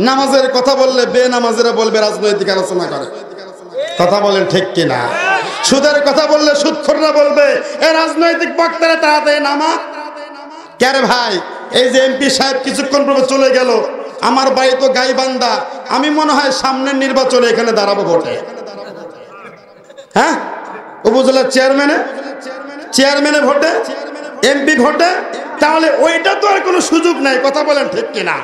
নামাজের কথা বললে বেনামাজিরা বলবে রাজনৈতিক আলোচনা করে। কথা বলেন ঠিক কিনা? সুদের কথা বললে সুদখোররা বলবে এই রাজনৈতিক বক্তারা তাড়াতাড়ি নামা। কেরে ভাই, এই যে এমপি সাহেব কিছুক্ষণ পূর্বে চলে গেল, আমার বাড়ি তো গাইবান্ধা, আমি মনে হয় সামনের নির্বাচনে এখানে দাঁড়াবো ভোটে। হ্যাঁ, উপজেলার চেয়ারম্যানে ভোটে, এমপি ভোটে, তাহলে ওইটা তো আর কোনো সুযোগ নাই। কথা বলেন ঠিক কিনা?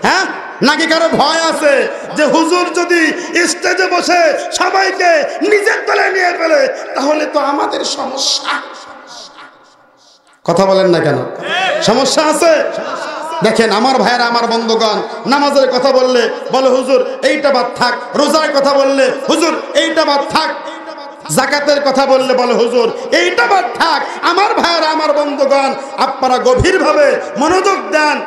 হ্যাঁ, নাকি কারো ভয় আছে যে হুজুর যদি স্টেজে বসে সবাইকে নিজের দলে নিয়ে ফেলে তাহলে তো আমাদের সমস্যা? কথা বলেন না কেন? সমস্যা আছে। দেখেন আমার ভাইয়েরা, আমার বন্ধুগণ, নামাজের কথা বললে বলে হুজুর এইটা বাদ থাক, রোজার কথা বললে হুজুর এইটা বাদ থাক, যাকাতের কথা বললে বলে হুজুর এইটা বাদ থাক। আমার ভাইয়েরা, আমার বন্ধুগণ, আপনারা গভীরভাবে মনোযোগ দেন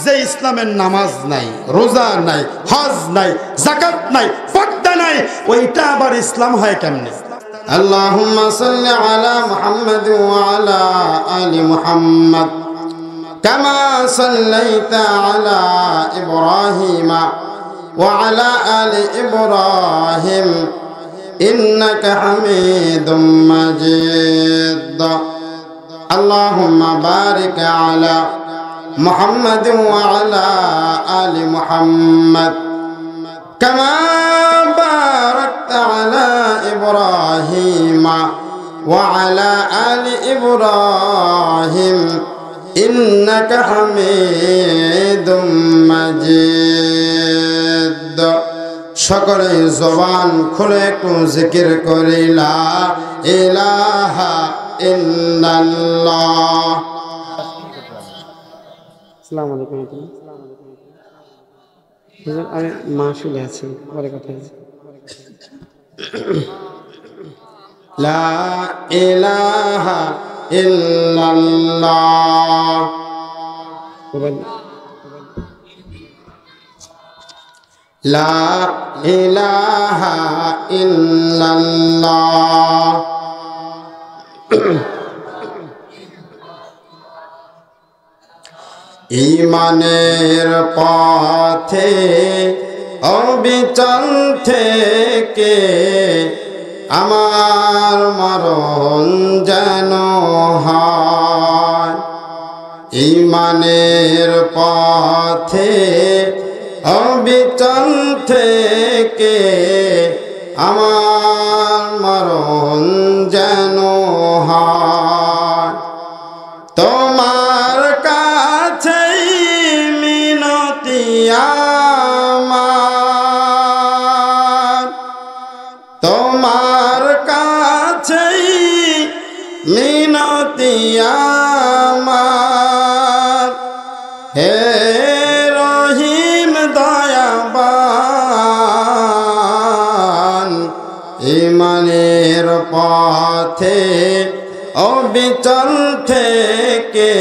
যে ইসলামের নামাজ নাই, রোজা নাই, হজ নাই, যাকাত নাই, পর্দা নাই, ওইটা আবার ইসলাম হয় কেমনে? আল্লাহুম্মা সাল্লি আলা মুহাম্মাদ ওয়া আলা আলি মুহাম্মাদ কামা সাল্লাইতা আলা ইব্রাহিম ওয়া আলা আলি ইব্রাহিম ইন্নাকা হামিদুম মাজিদ। আল্লাহুম্মা বারিক আলা মুহাম্মাদ ওয়া আলা আলি মুহাম্মাদ কামা বারাকতা আলা ইব্রাহিম ওয়া আলা আলি ইব্রাহিম ইন্নাকা হামিদুম মাজিদ। সকলে জবান খুলে একটু জিকির করি লা ইলাহা ইল্লাল্লাহ। আসসালামু আলাইকুম। আমি মাহফিলে আছি, পরে কথা আছে। লা ইলাহা ইল্লাল্লাহ। লা ইলাহা ইল্লাল্লাহ। ঈমানের পথে অবিচল থেকে আমার মরণ যেন হয়। ঈমানের পথে অবিচল থেকে আমার মরণ যেন হয়। তোমার কাছেই মিনতি আমার, তোমার কাছেই মিনতি আমার, হে রহিম দয়াবান। ঈমানের পথে অবিচল থেকে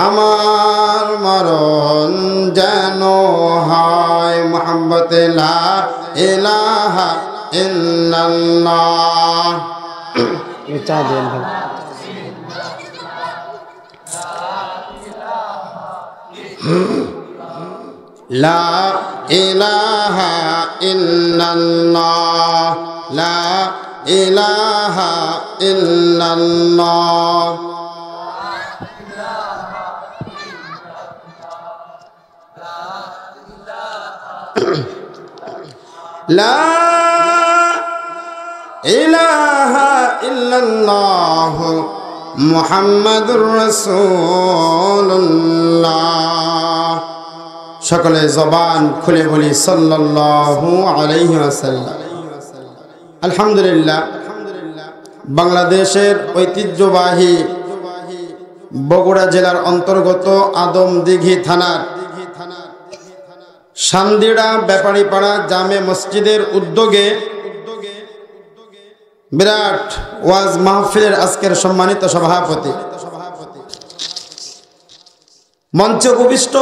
আমার মরণ যেন হয়। মুহাম্মদ লা ইলাহা ইল্লাল্লাহ। চা দেন ভাই। লা ইলাহা ইল্লাল্লাহ, লা ইলাহা ইল্লাল্লাহ। লা ইলাহা ইল্লাল্লাহ মুহাম্মাদুর রাসূলুল্লাহ। সকলে জবান খুলে বলি সাল্লাল্লাহু আলাইহি ওয়াসাল্লাম। আলহামদুলিল্লাহ, বাংলাদেশের ঐতিহ্যবাহী বগুড়া জেলার অন্তর্গত আদমদিঘি থানার সান্দিড়া ব্যাপারীপাড়া জামে মসজিদের উদ্যোগে বিরাট ওয়াজ মাহফিলের আজকের সম্মানিত সভাপতি, মঞ্চে উপবিষ্ট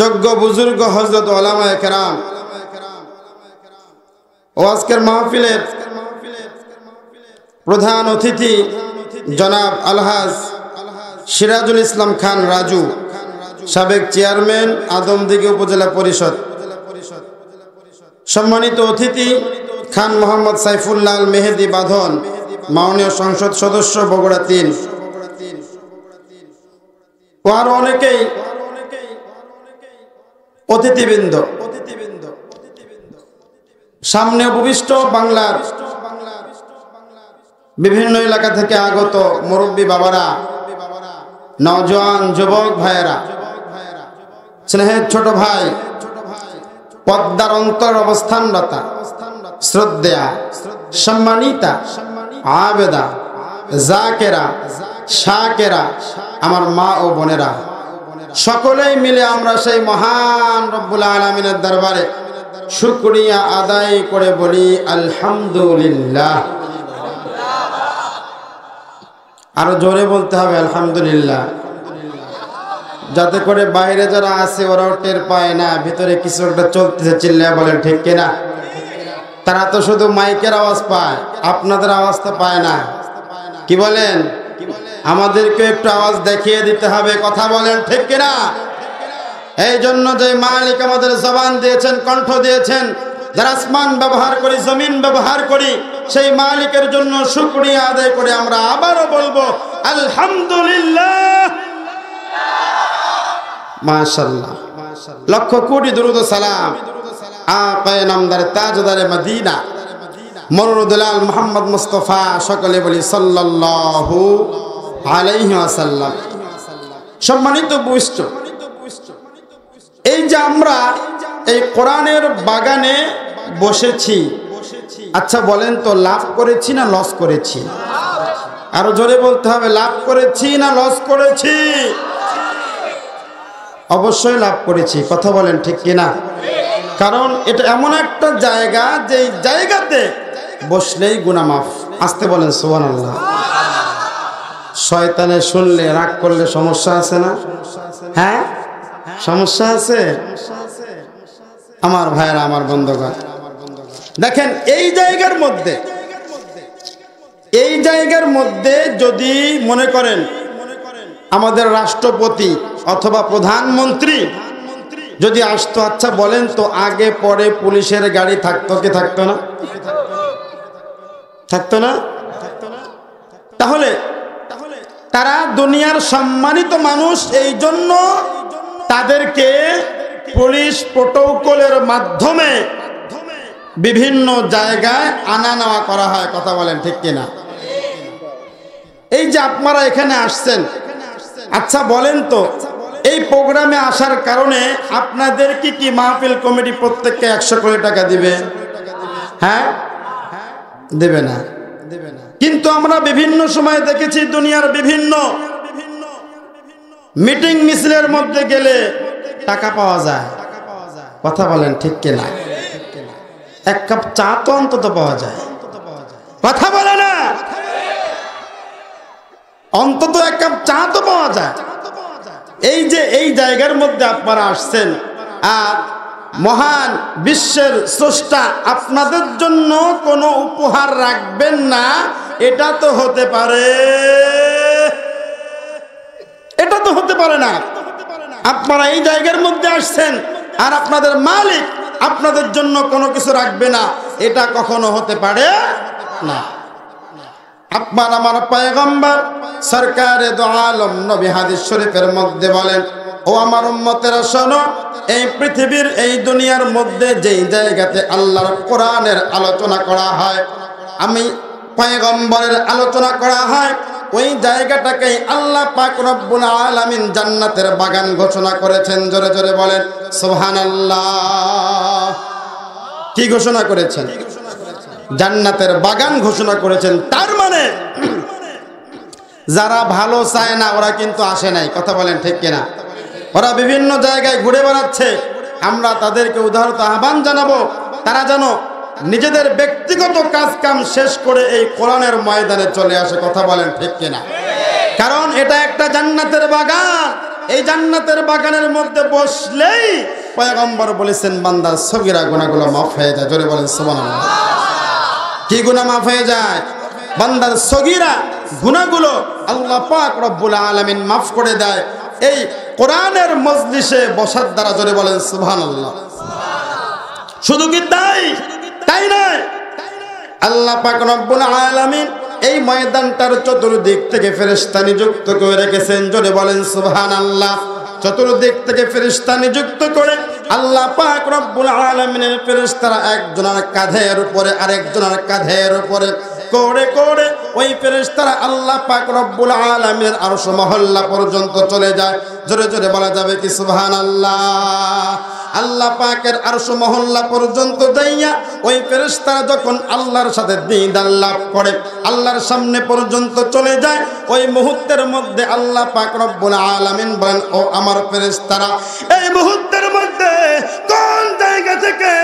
যোগ্য বুজুর্গ হযরত উলামায়ে কেরাম ও আজকের মাহফিলের প্রধান অতিথি জনাব আলহাজ সিরাজুল ইসলাম খান রাজু সাবেক চেয়ারম্যান আদমদীঘি উপজেলা পরিষদ, সম্মানিত অতিথি খান মোহাম্মদ সাইফুল্লাহ মেহেদি বাঁধন, মাননীয় সংসদ সদস্য বগুড়া ৩, ও আরো অনেকেই অতিথিবৃন্দ, সামনে উপবিষ্ট বাংলার বিভিন্ন এলাকা থেকে আগত মুরব্বী বাবারা, নওজোয়ান যুবক ভাইয়েরা, স্নেহের ছোট ভাই, পদ্মার অন্তর অবস্থানরতা, শ্রদ্ধেয়া, সম্মানিতা, আবেদা, জাকেরা, শাকেরা, আমার মা ও বোনেরা, সকলেই মিলে আমরা সেই মহান রব্বুল আলামিনের দরবারে শুকরিয়া আদায় করে বলি আলহামদুলিল্লাহ। আরো জোরে বলতে হবে আলহামদুলিল্লাহ, যাতে করে বাইরে যারা আছে ওরাও টের পায় না ভিতরে কিছু একটা চলতেছে। চিল্লায়া বলেন ঠিক কিনা? তারা তো শুধু মাইকের আওয়াজ পায়, আপনাদের আওয়াজ তো পায় না। কি বলেন? আমাদেরকে একটু আওয়াজ দেখিয়ে দিতে হবে। কথা বলেন ঠিক কিনা? এই জন্য যে মালিক আমাদের জবান দিয়েছেন, কণ্ঠ দিয়েছেন, যারা আসমান ব্যবহার করি, জমিন ব্যবহার করি, সেই মালিকের জন্য শুকরিয়া আদায় করে আমরা আবারও বলবো আলহামদুলিল্লাহ। মাশাআল্লাহ, লক্ষ কোটি দুরূদ ও সালাম আকায়ে নামদার তাজদারে মদিনা মরুদুলাল মুহাম্মদ মুস্তাফা, সকলে বলি সাল্লাল্লাহু আলাইহি ওয়াসাল্লাম। সম্মানিত বৈষ্ণব, এই যে আমরা এই কোরআনের বাগানে বসেছি, আচ্ছা বলেন তো লাভ করেছি না লস করেছি? আরো জোরে বলতে হবে, লাভ করেছি না লস করেছি? অবশ্যই লাভ করেছি। কথা বলেন ঠিক কিনা? কারণ এটা এমন একটা জায়গা, যে জায়গাতে বসলেই গুনাহ মাফ। আসতে বলেন সুবহানাল্লাহ। শয়তানে শুনলে রাগ করলে সমস্যা আছে না? হ্যাঁ, সমস্যা আছে। আমার ভাইয়েরা, আমার বন্ধুগণ, দেখেন এই জায়গার মধ্যে যদি মনে করেন আমাদের রাষ্ট্রপতি অথবা প্রধানমন্ত্রী যদি আসতো, আচ্ছা বলেন তো আগে পরে পুলিশের গাড়ি থাকতো কি থাকতো না? থাকতো না? তাহলে তারা দুনিয়ার সম্মানিত মানুষ, এই জন্য তাদেরকে পুলিশ প্রোটোকলের মাধ্যমে বিভিন্ন জায়গায় আনা নেওয়া করা হয়। কথা বলেন ঠিক কিনা? এই যে আপনারা এখানে আসছেন, আচ্ছা বলেন তো এই প্রোগ্রামে আসার কারণে আপনাদের কি মাহফিল কমিটি প্রত্যেককে 100 কোটি টাকা দিবে? হ্যাঁ, দেবে না। কিন্তু আমরা বিভিন্ন সময় দেখেছি দুনিয়ার বিভিন্ন মিটিং মিছিলের মধ্যে গেলে টাকা পাওয়া যায়। কথা বলেন ঠিক কিনা? এক কাপ চা তো অন্তত পাওয়া যায়। কথা বলে না? অন্তত এক কাপ চা তো পাওয়া যায়। এই যে এই জায়গার মধ্যে আপনারা আসছেন, আর মহান বিশ্বের স্রষ্টা আপনাদের জন্য কোনো উপহার রাখবেন না, এটা তো হতে পারে? এটা তো হতে পারে না। আপনারা এই জায়গার মধ্যে আসছেন আর আপনাদের মালিক আপনাদের জন্য কোনো কিছু রাখবে না, এটা কখনো হতে পারে না। আপনার আমার পয়গম্বর সরকারে দো আলম নবী হাদিস শরীফের মধ্যে বলেন, ও আমার উম্মতেরা শোনো, এই পৃথিবীর এই দুনিয়ার মধ্যে যেই জায়গাতে আল্লাহর কোরআনের আলোচনা করা হয়, আমি পয়গম্বরের আলোচনা করা হয়, ওই জায়গাটাকে আল্লাহ পাক রব্বুল আলামিন জান্নাতের বাগান ঘোষণা করেছেন। জোরে জোরে বলেন সুবহানাল্লাহ। কি ঘোষণা করেছেন? জান্নাতের বাগান ঘোষণা করেছেন। তার মানে যারা ভালো চায় না ওরা কিন্তু আসে নাই। কথা বলেন ঠিক কিনা? ওরা বিভিন্ন জায়গায় ঘুরে বেড়াচ্ছে। আমরা তাদেরকে উদাহরণ আহ্বান জানাবো, তারা যেন নিজেদের ব্যক্তিগত কাজ কাম শেষ করে এই কোরআনের ময়দানে চলে আসে। কথা বলেন ঠিক কিনা? কারণ এটা একটা জান্নাতের বাগান। এই জান্নাতের বাগানের মধ্যে বসলেই পয়গম্বর বলেছেন বান্দার সগীরা গুনাহগুলো মাফ হয়ে যায়। জোরে বলেন সুবহানাল্লাহ। কি গুনাহ মাফ হয়ে যায়? বান্দার সগীরা গুনাহগুলো আল্লাহ পাক রব্বুল আলামিন মাফ করে দেয়। এই কোরআনের মজলিসে বসার দ্বারা জোরে বলেন সুবহানাল্লাহ। শুধু কি তাই নয়, আল্লাহ পাক রব্বুল আলামিন এই ময়দানটার চতুর্দিক থেকে ফেরেশতা নিযুক্ত করে রেখেছেন, জোরে বলেন সুবহানাল্লাহ। চতুর্দিক থেকে ফেরেশতা নিযুক্ত করে আল্লাহ পাক রব্বুল আলামিনের ফেরেশতারা একজনের কাঁধের উপরে আরেকজনের কাঁধের উপরে করে করে ওই ফেরেশতারা আল্লাহ পাক রব্বুল আলামিনের আরশ মহল্লা পর্যন্ত চলে যায়। জোরে জোরে বলা যাবে কি সুবহানাল্লাহ। আল্লাহ পাকের আরশ মহল্লা পর্যন্ত যাইয়া ওই ফেরেশতারা যখন আল্লাহর সাথে দিদার লাভ করে আল্লাহর সামনে পর্যন্ত চলে যায়, ওই মুহূর্তের মধ্যে আল্লাহ পাক রব্বুল আলামিন বলেন, ও আমার ফেরেশতারা, এই মুহূর্তের মধ্যে কোন জায়গা থেকে,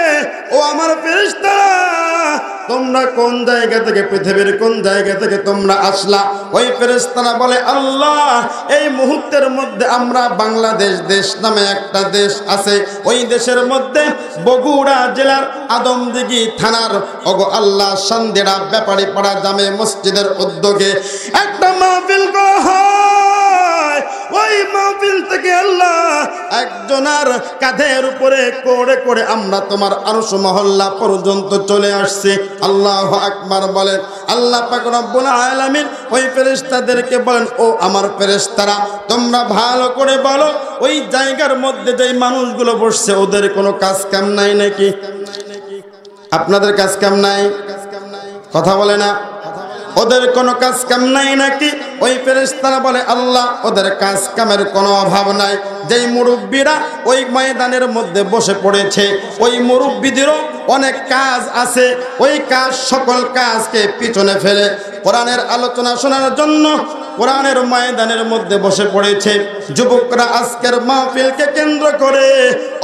ও আমার ফেরেশতারা তোমরা কোন জায়গা থেকে, পৃথিবীর কোন জায়গা থেকে তোমরা আসলা? ওই ফেরেশতারা বলে, আল্লাহ এই মুহূর্তের মধ্যে আমরা বাংলাদেশ দেশ নামে একটা দেশ আছে, ওই দেশের মধ্যে বগুড়া জেলার আদমদিঘি থানার ওগো আল্লাহ সন্দেড়া ব্যাপারী পাড়া জামে মসজিদের উদ্যোগে একটা মাহফিল করা হয়। ওই মাহফিল থেকে আল্লাহ একজনের কাঁধের উপরে করে করে আমরা তোমার আরশ মহল্লা পর্যন্ত চলে আসছি। আল্লাহু আকবার বলেন। আল্লাহ পাক রব্বুল আলামিন ওই ফেরেশতাদেরকে বলেন, ও আমার ফেরেশতারা তোমরা ভালো করে বলো, ওই জায়গার মধ্যে যে মানুষগুলো বসছে ওদের কোনো কাজ কাম নাই নাকি? আপনাদের কাজ কাম নাই? কথা বলে না, ওদের কোনো কাজ কাম নাই নাকি? ওই ফেরেশতারা বলে, আল্লাহ ওদের কাজ কামের কোনো অভাব নাই। যেই মুরব্বীরা ওই ময়দানের মধ্যে বসে পড়েছে, ওই মুরব্বীদেরও অনেক কাজ আছে, ওই কাজ সকল কাজকে পিছনে ফেলে কোরআনের আলোচনা শোনার জন্য কোরআনের ময়দানের মধ্যে বসে পড়েছে। যুবকরা আজকের মাহফিলকে কেন্দ্র করে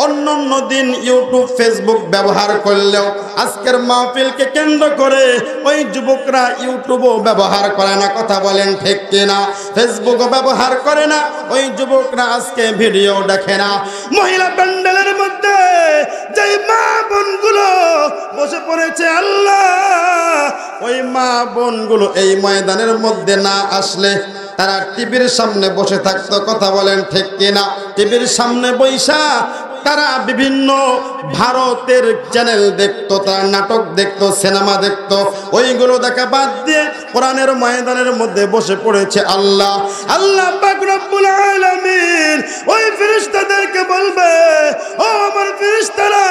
অন্যান্য দিন ইউটিউব ফেসবুক ব্যবহার করলেও আজকের মাহফিলকে কেন্দ্র করে ওই যুবকরা ইউটিউবও ব্যবহার করে না। কথা বলেন ঠিক কিনা? ফেসবুকও ব্যবহার করে না, ওই যুবকরা আজকে ভিডিও দেখে না। মহিলা প্যান্ডেলের মধ্যে যেই মা বোনগুলো বসে পড়েছে, আল্লাহ ওই মা বোনগুলো এই ময়দানের মধ্যে না আসলে তারা টিভির সামনে বসে থাকতো। কথা বলেন ঠিক কিনা? টিভির সামনে বৈশা তারা বিভিন্ন ভারতের চ্যানেল দেখতো, তারা নাটক দেখতো, সিনেমা দেখতো। ওইগুলো দেখা বাদ দিয়ে কোরআনের ময়দানের মধ্যে বসে পড়েছে। আল্লাহ পাক রব্বুল আলামিন ওই ফেরেশতাদেরকে বলবে, ও আমার ফেরেশতারা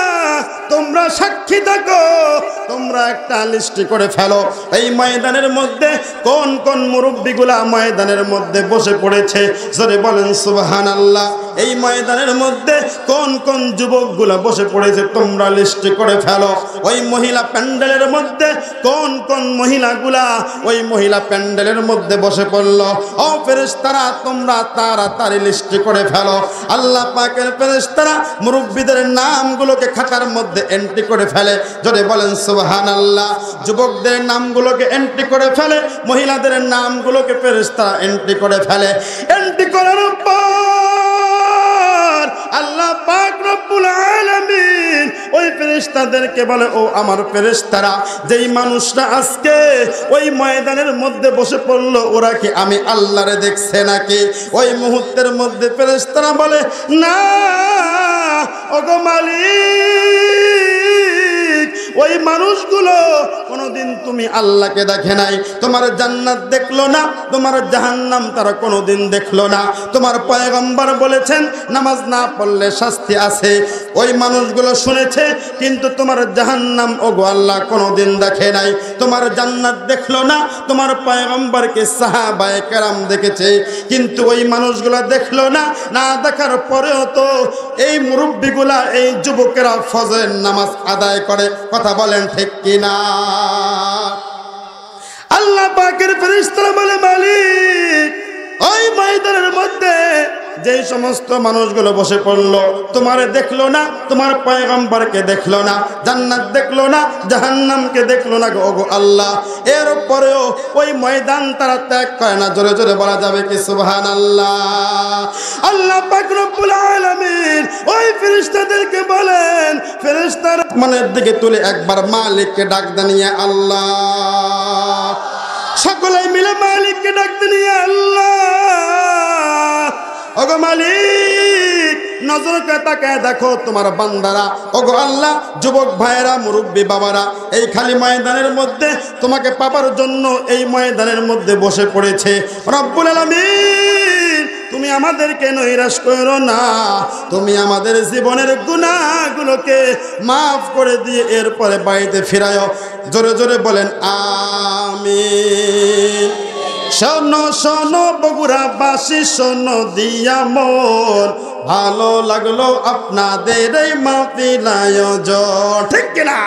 তোমরা সাক্ষী থাকো, তোমরা একটা লিস্ট করে ফেলো এই ময়দানের মধ্যে কোন কোন মুরব্বিগুলা ময়দানের মধ্যে বসে পড়েছে। জোরে বলেন সুবহানাল্লাহ। এই ময়দানের মধ্যে কোন কোন যুবকগুলা বসে পড়েছে তোমরা লিস্ট করে ফেলো। ওই মহিলা প্যান্ডেলের মধ্যে কোন কোন মহিলাগুলা ওই মহিলা প্যান্ডেলের মধ্যে বসে পড়লো। ও ফেরেশতারা তোমরা তাড়াতাড়ি লিস্ট করে ফেলো। আল্লাহ পাকের ফেরেশতারা মুরব্বিদের নামগুলোকে খাতার মধ্যে এন্ট্রি করে ফেলে। যদি বলেন সুবহানাল্লাহ। যুবকদের নামগুলোকে এন্ট্রি করে ফেলে, মহিলাদের নামগুলোকে ফেরেশতারা এন্ট্রি করে ফেলে। এন্ট্রি করার পর আল্লাহ পাক রব্বুল আলামিন ওই ফেরেশতাদেরকে বলে, ও আমার ফেরেশতারা যেই মানুষরা আজকে ওই ময়দানের মধ্যে বসে পড়লো ওরা কি আমি আল্লাহরে দেখছে নাকি? ওই মুহূর্তের মধ্যে ফেরেশতারা বলে, না ওগো মালিক, ওই মানুষগুলো কোনোদিন তুমি আল্লাহকে দেখে নাই, তোমার জান্নাত দেখলো না, তোমার জাহান্নাম তারা কোনোদিন দেখলো না। তোমার পয়গম্বর বলেছেন নামাজ না পড়লে শাস্তি আছে, ওই মানুষগুলো শুনেছে কিন্তু তোমার জাহান্নাম ওগো আল্লাহ কোনোদিন দেখে নাই। তোমার জান্নাত দেখলো না, তোমার পয়গম্বরকে সাহাবায়ে কেরাম দেখেছে কিন্তু ওই মানুষগুলো দেখলো না। না দেখার পরেও তো এই মুরব্বিগুলা এই যুবকেরা ফজরের নামাজ আদায় করে। কথা বলেন ঠিক কিনা? আল্লাহ পাকের ফেরেশতারা বলে, মালিক ওই ময়দানের মধ্যে যে সমস্ত মানুষগুলো বসে পড়লো তোমারে দেখলো না, তোমার পয়গম্বরকে দেখলো না, জান্নাত দেখলো না, জাহান্নামকে দেখলো না গো আল্লাহ। এরপরেও ওই ময়দান তারা ত্যাগ করে না। জোরে জোরে বলা যাবে কি সুবহানাল্লাহ? আল্লাহ পাক রব্বুল আলামিন ওই ফেরেশতাদেরকে বলেন, ফেরেশতার মনের দিকে তুলে একবার মালিককে ডাক দেনিয়ে আল্লাহ। সকলে মিলে মালিককে ডাক দেনিয়ে আল্লাহ। ওগো মালিক নজর করে তাকায় দেখো তোমার বান্দারা, ওগো আল্লাহ যুবক ভাইয়েরা, মুরব্বী বাবারা এই খালি ময়দানের মধ্যে তোমাকে পাবার জন্য এই ময়দানের মধ্যে বসে পড়েছে। রব্বুল আলামিন তুমি আমাদেরকে নৈরাশ করো না, তুমি আমাদের জীবনের গুনাহগুলোকে মাফ করে দিয়ে এরপরে বাড়িতে ফিরায়ো। জোরে জোরে বলেন আমিন। শোনো শোনো বগুড়াবাসী শোনো দিয়া মন, ভালো লাগলো আপনাদের এই মাহফিল আয়োজন, ঠিক কিনা?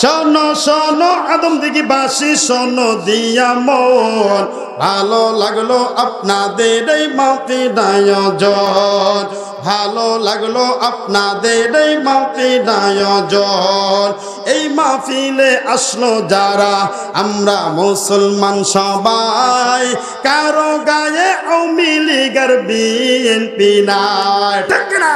শোনো শোনো আদমদিঘিবাসী শোনো দিয়া মন, ভালো লাগলো আপনাদের এই মাহফিল আয়োজন, ভালো লাগলো আপনাদের এই মাহফিল আয়োজন। এই মাহফিলে আসলো যারা আমরা মুসলমান সবাই, কারো গায়ে আওয়ামী লীগের বিএনপি নাই, ঠিক না?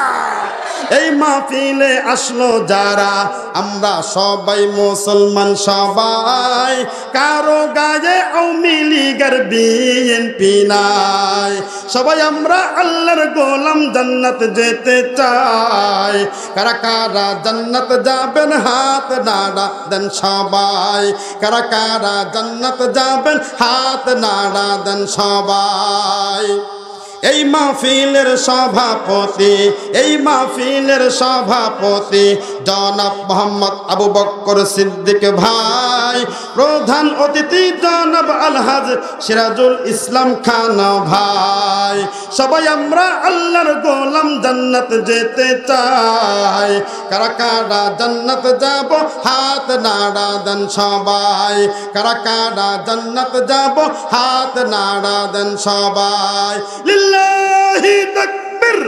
এই মাহফিলে আসলো যারা আমরা সবাই মুসলমান সবাই, কারো গায়ে আওয়ামী লীগের বিএনপি নাই। সবাই আমরা আল্লাহর গোলাম জান্নাত যেতে চাই, কারা কারা জান্নাত যাবেন হাত নাড়া দেন সবাই, কারা কারা জান্নাত যাবেন হাত নাড়া দেন সবাই। এই মাহফিলের সভাপতি, এই মাহফিলের সভাপতি জনাব মোহাম্মদ আবু বকর সিদ্দিক ভাই, প্রধান অতিথি জনাব আলহাজ সিরাজুল ইসলাম খান ভাই। সবাই আমরা আল্লাহর গোলাম জান্নাত যেতে চাই, কারা কারা জান্নাত যাব হাত নাড়া দেন সবাই, কারা কারা জান্নাত যাব হাত নাড়া দেন সবাই। লিল্লাহি তাকবীর,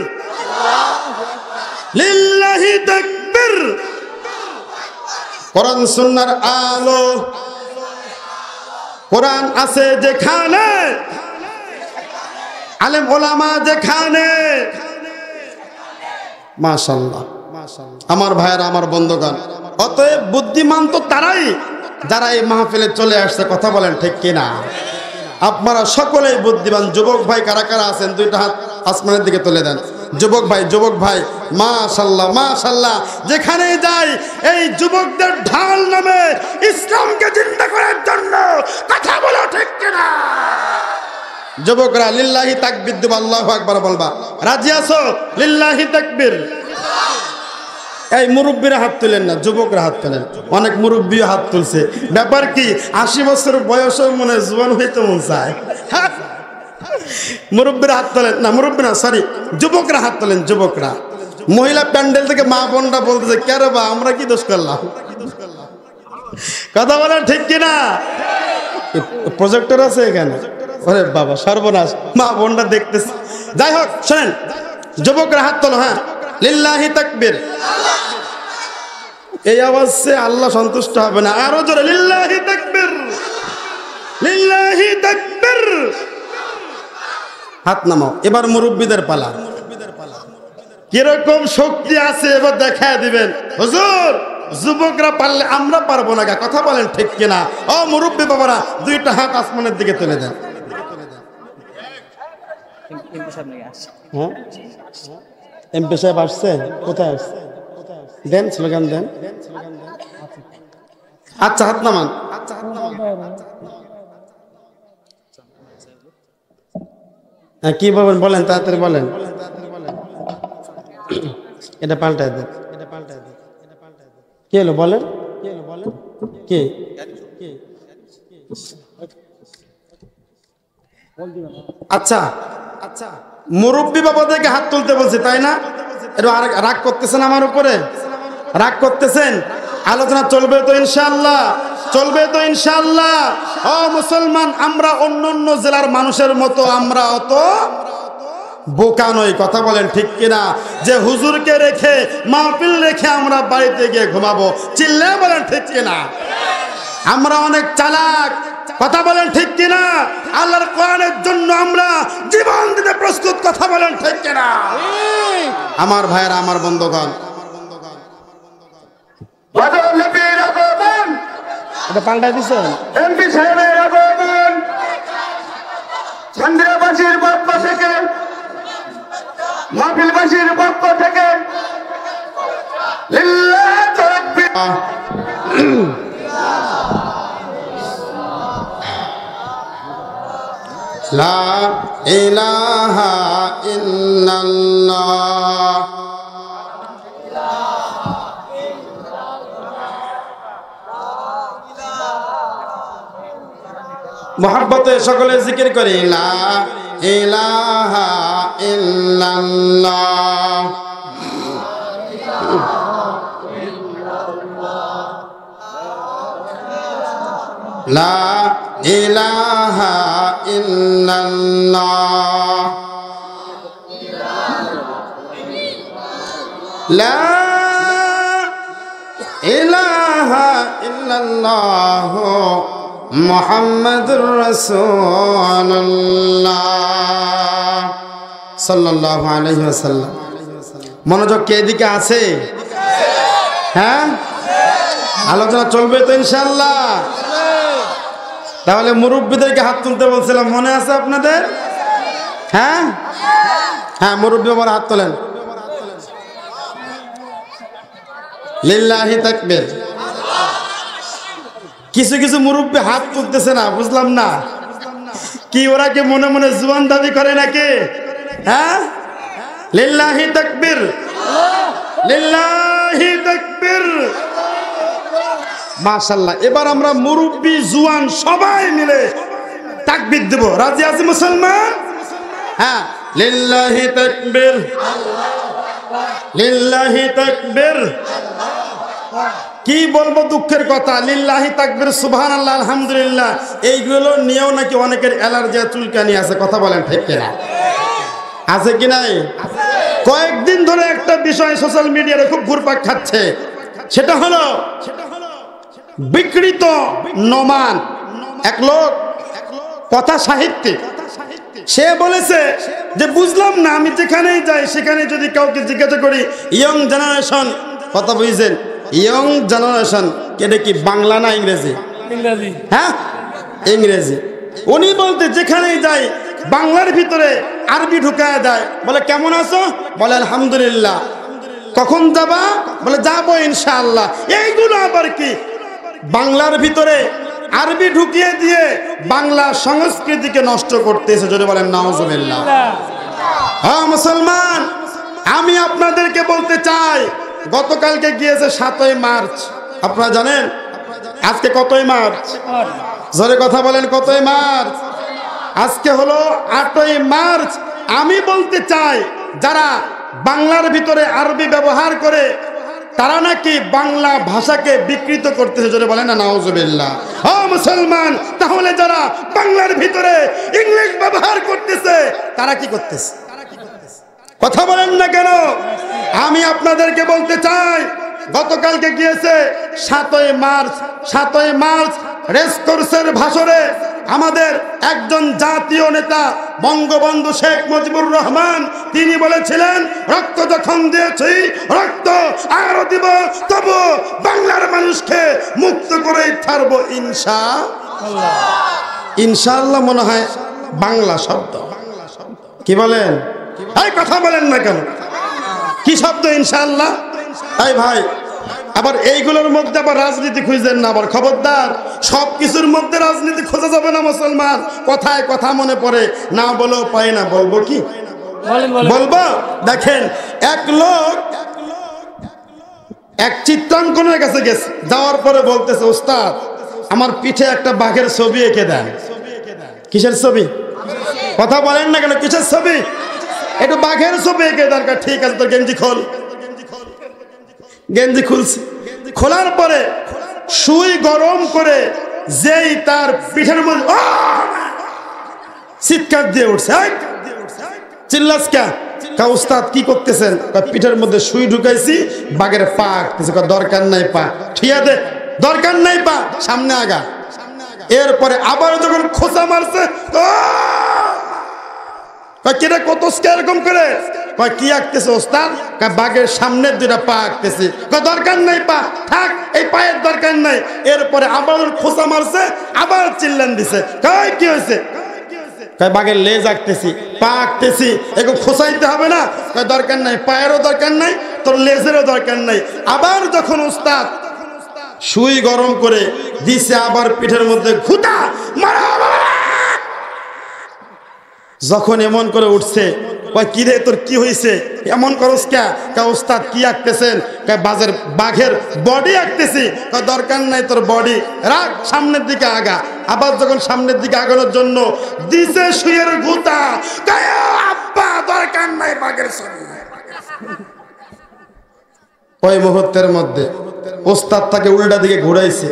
লিল্লাহি তাকবীর। কোরআন সুন্নাহর আলো, কোরআন আছে যেখানে, আলেম ওলামা যেখানে, মাশাআল্লাহ আমার ভাইয়েরা, আমার বন্ধুগণ, অতএব বুদ্ধিমান তো তারাই যারা এই মাহফিলে চলে আসছে, কথা বলেন ঠিক কিনা? আপনারা সকলেই বুদ্ধিমান। যুবক ভাই কারা কারা আছেন দুইটা হাত আসমানের দিকে তুলে দেন। যুবক ভাই, যুবক ভাই, মাশাআল্লাহ মাশাআল্লাহ। যেখানে যাই এই যুবকদের ঢাল নামে ইসলামকে জিন্দা করার জন্য, কথা বলো ঠিক কিনা? যুবকরা লিল্লাহি তাকবীর দিব, আল্লাহু আকবার বলবা। রাজি আছো? লিল্লাহি তাকবীর। এই মুরব্বীরা হাত তুলেন না, যুবকরা হাত তোলেন। অনেক মুরব্বীও হাত তুলছে। ব্যাপার কি, 80 বছর বয়সেও মনে জোয়ান হইতে মন চায়। মুরব্বীরা হাত তোলেন না, মুরব্বী না, সরি, যুবকরা হাত তোলেন। যুবকরা, মহিলা প্যান্ডেল থেকে মা বোনরা বলতেছে, কে রে বা আমরা কি দোষ করলাম? কথা বলেন ঠিক কিনা? প্রজেক্টর আছে এখানে? ওরে বাবা সর্বনাশ, মা বোনরা দেখতেছে। যাই হোক শোনেন, যুবকরা হাত তোলো। হ্যাঁ, লিল্লাহি তাকবীর। এই আওয়াজে আল্লাহ সন্তুষ্ট হবে না, আরো জোরে লিল্লাহি তাকবীর, লিল্লাহি তাকবীর। হাত নামাও। এবার মুরব্বীদের পালা। কিরকম শক্তি আছে এবার দেখায় দিবেন। হুজুর যুবকরা পারলে আমরা পারবো না, কথা বলেন ঠিক কিনা? ও মুরব্বী বাবারা, দুইটা হাত আসমানের দিকে তুলে দেন। হ্যাঁ, এমপি সাহেব আসছে? কোথায় আসছে? দেন স্লোগান দেন। আচ্ছা হাত নামান। কি বলবেন বলেন, তাড়াতাড়ি বলেন। এটা পাল্টায় দেন, এটা পাল্টায় দেন। কি হলো বলেন, কি হলো বলেন? কি আচ্ছা আচ্ছা, মুরব্বী বাবাদেরকে হাত তুলতে বলছে তাই না? একটু রাগ করতেছেন আমার উপরে? রাগ করতেছেন? আলোচনা চলবে তো ইনশাআল্লাহ, চলবে তো ইনশাআল্লাহ। ও মুসলমান, আমরা অন্য অন্য জেলার মানুষের মতো আমরা অত বোকা নই, কথা বলেন ঠিক কিনা? যে হুজুরকে রেখে, মাহফিল রেখে আমরা বাড়িতে গিয়ে ঘুমাবো, চিল্লে বলেন ঠিক কিনা? আমরা অনেক চালাক, কথা বলেন ঠিক কিনা? আল্লাহর কোরআনের জন্য আমরা জীবন দিতে প্রস্তুত, কথা বলেন ঠিক কিনা? আমার ভাইয়েরা, আমার বন্ধুগণ, এটা পাল্টাই দিচ্ছেন। এমপি সাহেবের আগমন, চন্দ্রবাসীর পক্ষ থেকে মাহফিলবাসীর পক্ষ থেকে লিল্লাহি তাকবীর। লা ইলাহা ইল্লাল্লাহ। মোহাব্বতে সকলে জিকির করি লা ইলাহা ইল্লাল্লাহ। লা ইলাহা ইল্লাল্লাহ। লা ইলাহা ইল্লাল্লাহ মুহাম্মাদুর রাসূলুল্লাহ সাল্লাল্লাহু আলাইহি ওয়াসাল্লাম। মনোযোগ কি এদিকে আছে? হ্যাঁ, আলোচনা চলবে তো ইনশাআল্লাহ। তাহলে মুরব্বীদেরকে হাত তুলতে বলছিলাম, মনে আছে আপনাদের? হ্যাঁ হ্যাঁ, মুরব্বী আমার হাত তোলেন। লিল্লাহি তাকবীর। কিছু কিছু মুরব্বী হাত তুলতেছে না, বুঝলাম না কি ওরা কি মনে মনে জুয়ান দাবি করে নাকি? হ্যাঁ, লিল্লাহি তাকবীর, লিল্লাহি তাকবীর। মাশাআল্লাহ। এবার আমরা মুরব্বী জুয়ান সবাই মিলে তাকবীর দেব। রাজি আছে মুসলমান? হ্যাঁ, লিল্লাহি তাকবীর, লিল্লাহি তাকবীর। কি বলবো দুঃখের কথা, লিল্লাহি তাকবীর, সুবহানাল্লাহ, আলহামদুলিল্লাহ, এইগুলো নিয়েও নাকি অনেকের অ্যালার্জি চুলকানি আছে। কথা বলেন ঠিক কিনা? আছে কি নাই? কয়েকদিন ধরে একটা বিষয় সোশ্যাল মিডিয়ায় খুব ঘুরপাক খাচ্ছে, সেটা হলো বিকৃত নমান। এক লোক কথা সাহিত্যিক, সে বলেছে যে বুঝলাম না, আমি যেখানেই যাই সেখানে যদি কাউকে জিজ্ঞাসা করি ইয়ং জেনারেশন, কথা বুঝছেন, ইয়ং জেনারেশন, এটা কি বাংলা না ইংরেজি? ইংরেজি। হ্যাঁ, ইংরেজি। উনি বলতে যেখানেই যাই বাংলার ভিতরে আরবি ঢুকায় দেয়। বলে কেমন আছো? বলে আলহামদুলিল্লাহ। কখন যাবা? বলে যাবো ইনশাআল্লাহ। এইগুলো আবার কি বাংলার ভিতরে আরবি ঢুকিয়ে দিয়ে বাংলা সংস্কৃতিকে নষ্ট করতেছে। যদি বলেন নাউজুবিল্লাহ। হ্যাঁ মুসলমান, আমি আপনাদেরকে বলতে চাই, গতকালকে গিয়েছে 7ই মার্চ, আপনারা জানেন আজকে কতই মার্চ? জোরে কথা বলেন, কতই মার্চ? আজকে হলো 8ই মার্চ। আমি বলতে চাই, যারা বাংলার ভিতরে আরবি ব্যবহার করে তারা নাকি বাংলা ভাষাকে বিকৃত করতেছে। জোরে বলেন না নাউজুবিল্লাহ। ও মুসলমান, তাহলে যারা বাংলার ভিতরে ইংলিশ ব্যবহার করতেছে তারা কি করতেছে? কথা বলেন না কেন? আমি আপনাদেরকে বলতে চাই, গতকালকে গিয়েছে 7ই মার্চ। 7ই মার্চ রেসকোর্সের ভাষণে আমাদের একজন জাতীয় নেতা বঙ্গবন্ধু শেখ মুজিবুর রহমান, তিনি বলেছিলেন, রক্ত যখন দিয়েছি রক্ত আরো দিব, তবু বাংলার মানুষকে মুক্ত করেই ছাড়বো ইনশাআল্লাহ। ইনশাআল্লাহ মনে হয় বাংলা শব্দ। কি বলেন? এই কথা বলেন না কেন? কি শব্দ ইনশাআল্লাহ? তাই ভাই, আবার এইগুলোর মধ্যে আবার রাজনীতি খুঁজেন না। আবার খবরদার, সব কিছুর মধ্যে রাজনীতি খোঁজা যাবে না মুসলমান। কথায় কথা মনে পড়ে না, বলেও পাই না। বলবো কি বলবো? দেখেন, এক লোক এক চিত্রাঙ্কনের কাছে গেছে, যাওয়ার পরে বলতেছে, ওস্তাদ আমার পিঠে একটা বাঘের ছবি এঁকে দেন। কিসের ছবি? কথা বলেন না কেন? কিসের ছবি? একটু বাঘের ছবি এঁকে দরকার। ঠিক আছে, তোর গেঞ্জি খোল। গেঞ্জি খুলছে, খোলার পরে সুই গরম করে যেই তার পিঠের মধ্যে চিৎকার দিয়ে উঠছে। চিল্লাস কা? উস্তাদ কি করতেছেন? পিঠের মধ্যে সুই ঢুকাইছি, বাঘের পা আঁকতেছে। দরকার নাই পা, ঠিয়া দে, দরকার নাই পা, সামনে আগা। এরপরে আবার যখন খোঁচা মারছে, কেটা কত এরকম করে কি আঁকতেছে ওস্তাদ? বাঘের সামনের দুইটা পা আঁকতেছি। দরকার নাই পা, থাক, এই পায়ের দরকার নাই। এরপরে আবার খোঁচা মারছে, আবার চিল্লান দিছে। কি হয়েছে? কয় বাঘের লেজ আঁকতেছি, পা আঁকতেছি, এরকম খোঁচাইতে হবে না? কয় দরকার নাই, পায়েরও দরকার নাই, তোর লেজেরও দরকার নাই। আবার যখন উস্তাদ সুই গরম করে দিছে, আবার পিঠের মধ্যে ঘুটা মারা, যখন এমন করে উঠছে, কয় কি রে তোর কি হয়েছে, এমন করস কে? কয় উস্তাদ কি আঁকতেছেন? কয় বাঘের বডি আঁকতেছি। কয় দরকার নাই তোর বডি, রাখ, সামনের দিকে আগা। আবার যখন সামনের দিকে আগানোর জন্য দিছে সুইয়ের ঘুতা, কয় আব্বা দরকার নাই বাঘের ছবি। ওই মুহূর্তের মধ্যে ওস্তাদ তাকে উল্টা দিকে ঘুরাইছে,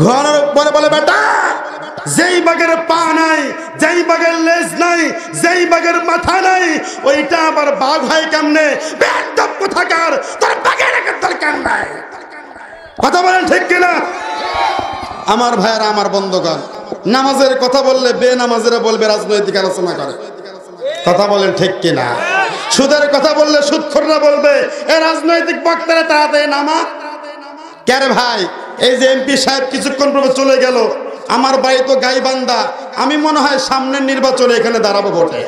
ঘোরানোর পরে বলে বেটা, যেই বাঘের পা নাই, যেই বাঘের লেজ নাই, যেই বাঘের মাথা নাই, ওইটা আবার বাঘ হয় কেমনে? বেয়াদব কোথাকার, তোর বাঘের দরকার নাই। কথা বলেন ঠিক কিনা? আমার ভাইয়েরা, আমার বন্ধুগণ, নামাজের কথা বললে বেনামাজিরা বলবে রাজনৈতিক আলোচনা করে। কথা বলেন ঠিক কিনা? সুদের কথা বললে সুদখোররা বলবে এ রাজনৈতিক বক্তারা তাড়াতাড়ি নামা। কে ভাই, এই যে এমপি সাহেব কিছুক্ষণ পরে চলে গেল, আমার বাড়ি তো গাইবান্ধা, আমি মনে হয় সামনের নির্বাচনে এখানে দাঁড়াবো ভোটে।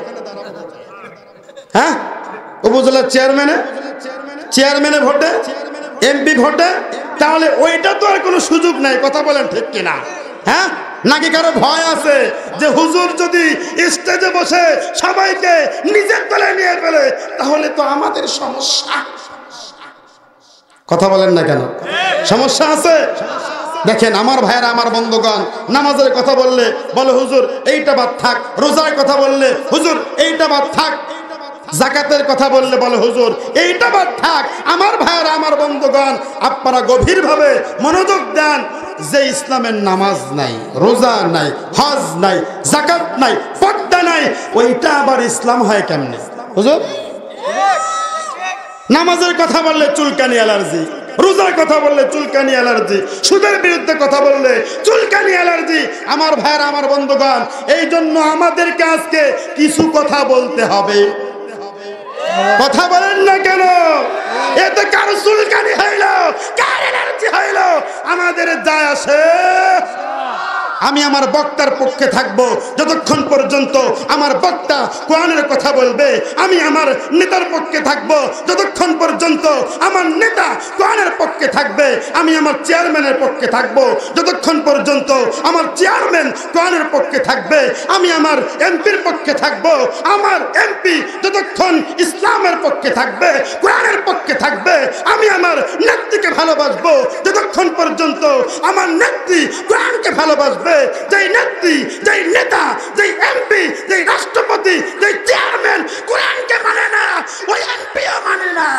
হ্যাঁ, উপজেলার চেয়ারম্যানে ভোটে, এমপি ভোটে, তাহলে ওইটা তো আর কোনো সুযোগ নাই। কথা বলেন ঠিক কিনা? হ্যাঁ, নাকি কারো ভয় আছে যে হুজুর যদি স্টেজে বসে সবাইকে নিজের দলে নিয়ে ফেলে তাহলে তো আমাদের সমস্যা? কথা বলেন না কেন? সমস্যা আছে। দেখেন আমার ভাইয়েরা, আমার বন্ধুগণ, নামাজের কথা বললে বলে হুজুর এইটা বাদ থাক, রোজার কথা বললে হুজুর এইটা বাদ থাক, যাকাতের কথা বললে বলে হুজুর এইটা বাদ থাক। আমার ভাইয়েরা, আমার বন্ধুগণ, আপনারা গভীরভাবে মনোযোগ দেন যে ইসলামের নামাজ নাই, রোজা নাই, হজ নাই, যাকাত নাই, পর্দা নাই, ওইটা আবার ইসলাম হয় কেমনে? হুজুর নামাজের কথা বললে চুলকানি অ্যালার্জি, রোজার কথা বললে চুলকানি অ্যালার্জি, সুদের বিরুদ্ধে কথা বললে চুলকানি অ্যালার্জি। আমার ভাইয়েরা, আমার বন্ধুগণ, এই জন্য আমাদেরকে আজকে কিছু কথা বলতে হবে। কথা বলেন না কেন? এতে কারো চুলকানি হইল, কার অ্যালার্জি হইল, আমাদের যায় আসে? আমি আমার বক্তার পক্ষে থাকব যতক্ষণ পর্যন্ত আমার বক্তা কোরআনের কথা বলবে। আমি আমার নেতার পক্ষে থাকব যতক্ষণ পর্যন্ত আমার নেতা কোরআনের পক্ষে থাকবে। আমি আমার চেয়ারম্যানের পক্ষে থাকব যতক্ষণ পর্যন্ত আমার চেয়ারম্যান কোরআনের পক্ষে থাকবে। আমি আমার এমপির পক্ষে থাকব, আমার এমপি যতক্ষণ ইসলামের পক্ষে থাকবে, কোরআনের পক্ষে থাকবে। আমি আমার নেত্রীকে ভালোবাসবো যতক্ষণ পর্যন্ত আমার নেত্রী কোরআনকে ভালোবাসবে। যেই নেত্রী, যেই নেতা, যেই এমপি, যেই রাষ্ট্রপতি, যেই চেয়ারম্যান কোরআনকে মানে না, ওই এমপিও মানে না।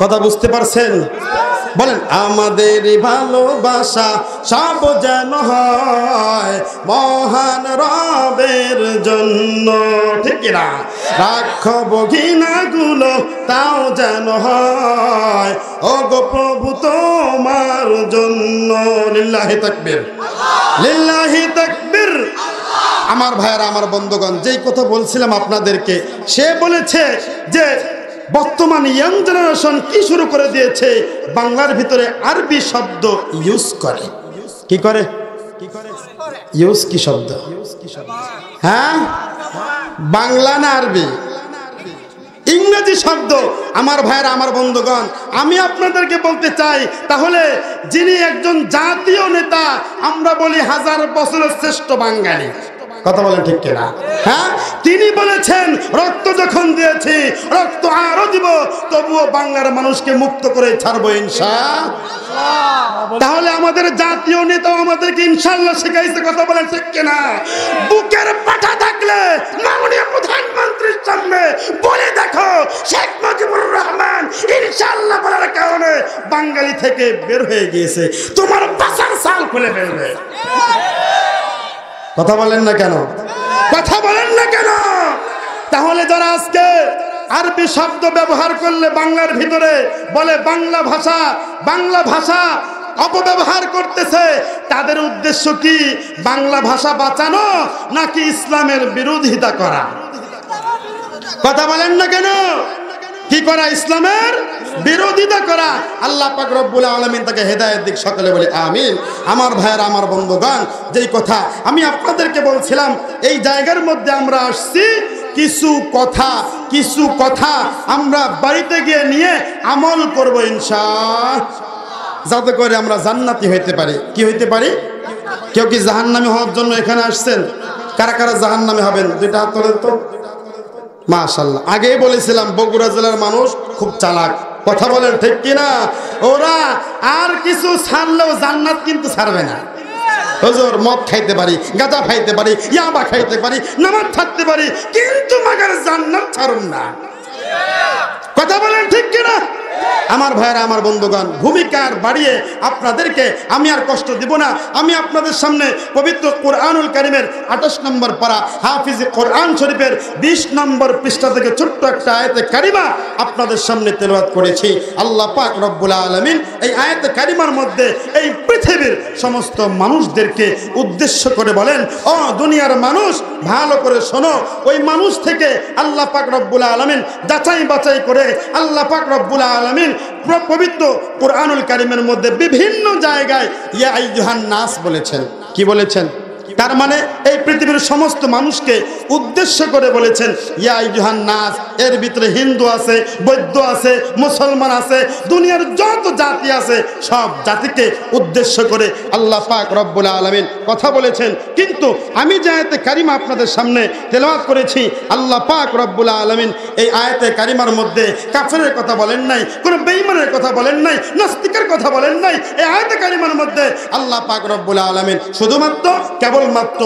কথা বুঝতে পারছেন? বলেন আমাদের ভালোবাসা সব যেন হয় মহান রবের জন্য, ঠিক না? রাখব ঘৃণাগুলো তাও যেন হয় ও গো প্রভু তোমার জন্য। লিল্লাহি তাকবীর, লিল্লাহি তাকবীর। আমার ভাইয়েরা, আমার বন্ধুগণ, যেই কথা বলছিলাম আপনাদেরকে, সে বলেছে যে বর্তমান ইয়াং জেনারেশন কি শুরু করে দিয়েছে, বাংলার ভিতরে আরবি শব্দ ইউজ করে। কি করে? ইউজ কি শব্দ? হ্যাঁ, বাংলা না আরবি? ইংরেজি শব্দ। আমার ভাইয়েরা, আমার বন্ধুগণ, আমি আপনাদেরকে বলতে চাই, তাহলে যিনি একজন জাতীয় নেতা, আমরা বলি হাজার বছরের শ্রেষ্ঠ বাঙালি, কথা বলেন ঠিক কিনা? হ্যাঁ, তিনি বলেছেন রক্ত যখন দিয়েছি রক্ত আরো দিব, তবুও বাংলার মানুষকে মুক্ত করে ছাড়বো ইনশাআল্লাহ। তাহলে আমাদের জাতীয় নেতা আমাদেরকে ইনশাআল্লাহ শিখাইছে, কথা বলেন ঠিক কিনা? বুকের পাটা থাকলে মাননীয় প্রধানমন্ত্রীর সামনে বলে দেখো শেখ মুজিবুর রহমান ইনশাআল্লাহ বলার কারণে বাঙালি থেকে বের হয়ে গিয়েছে, তোমার বাসার সাল খুলে ফেলবে। কথা বলেন না কেন? কথা বলেন না কেন? তাহলে যারা আজকে আরবি শব্দ ব্যবহার করলে বাংলার ভিতরে বলে বাংলা ভাষা অপব্যবহার করতেছে, তাদের উদ্দেশ্য কি? বাংলা ভাষা বাঁচানো নাকি ইসলামের বিরোধিতা করা? কথা বলেন না কেন? কি করা? ইসলামের বিরোধিতা করা। আল্লাহ পাক রব্বুল আলামিন তাকে হেদায়েত দিক, সকলে বলি আমিন। আমার ভাইয়েরা, আমার বন্ধুগণ, যেই কথা আমি আপনাদেরকে বলছিলাম, এই জায়গার মধ্যে আমরা আসছি কিছু কথা আমরা বাড়িতে গিয়ে নিয়ে আমল করব ইনশাআল্লাহ, যাতে করে আমরা জান্নাতি হইতে পারি। কি হইতে পারি? কেউ কি জাহান্নামী হওয়ার জন্য এখানে আসছেন? কারা কারা জাহান্নামী হবেন? দুইটা হাত তোলেন তো। মাশাআল্লাহ। আগেই বলেছিলাম বগুড়া জেলার মানুষ খুব চালাক, কথা বলেন ঠিক কিনা? ওরা আর কিছু ছাড়লেও জান্নাত কিন্তু ছাড়বে না। হুজুর মদ খাইতে পারি, গাঁজা খাইতে পারি, ইয়াবা খাইতে পারি, নামাজ ছাড়তে পারি, কিন্তু মাগার জান্নাত ছাড়ুন না। কথা বলেন ঠিক কিনা? আমার ভাইরা, আমার বন্ধুগণ, ভূমিকার বাড়িয়ে আপনাদেরকে আমি আর কষ্ট দিব না। আমি আপনাদের সামনে পবিত্র কোরআনুল কারীমের 28 নম্বর পারা হাফিজে কোরআন শরীফের 20 নম্বর পৃষ্ঠা থেকে ছোট্ট একটা আয়াতে কারিমা আপনাদের সামনে তেলাওয়াত করেছি। আল্লাহ পাক রব্বুল আলামিন এই আয়াতে কারিমার মধ্যে এই পৃথিবীর সমস্ত মানুষদেরকে উদ্দেশ্য করে বলেন, ও দুনিয়ার মানুষ, ভালো করে শোনো। ওই মানুষ থেকে আল্লাহ পাক রব্বুল আলামিন যাচাই বাছাই করে আল্লাহ পাক রব্বুল আলামিন পবিত্র কোরআনুল কারীমের মধ্যে বিভিন্ন জায়গায় ইয়া আইয়ুহান নাস বলেছেন। কি বলেছেন? তার মানে এই পৃথিবীর সমস্ত মানুষকে উদ্দেশ্য করে বলেছেন ইয়া আইয়ুহান নাস। এর ভিতরে হিন্দু আছে, বৌদ্ধ আছে, মুসলমান আছে, দুনিয়ার যত জাতি আছে সব জাতিকে উদ্দেশ্য করে আল্লাহ পাক রব্বুল আলামিন কথা বলেছেন। কিন্তু আমি যে আয়াতে কারিমা আপনাদের সামনে তেলাওয়াত করেছি, আল্লাহ পাক রব্বুল আলামিন এই আয়াতে কারিমার মধ্যে কাফেরের কথা বলেন নাই, কোনো বেঈমানের কথা বলেন নাই, নাস্তিকের কথা বলেন নাই। এই আয়াতে কারিমার মধ্যে আল্লাহ পাক রব্বুল আলামিন শুধুমাত্র কেবলমাত্র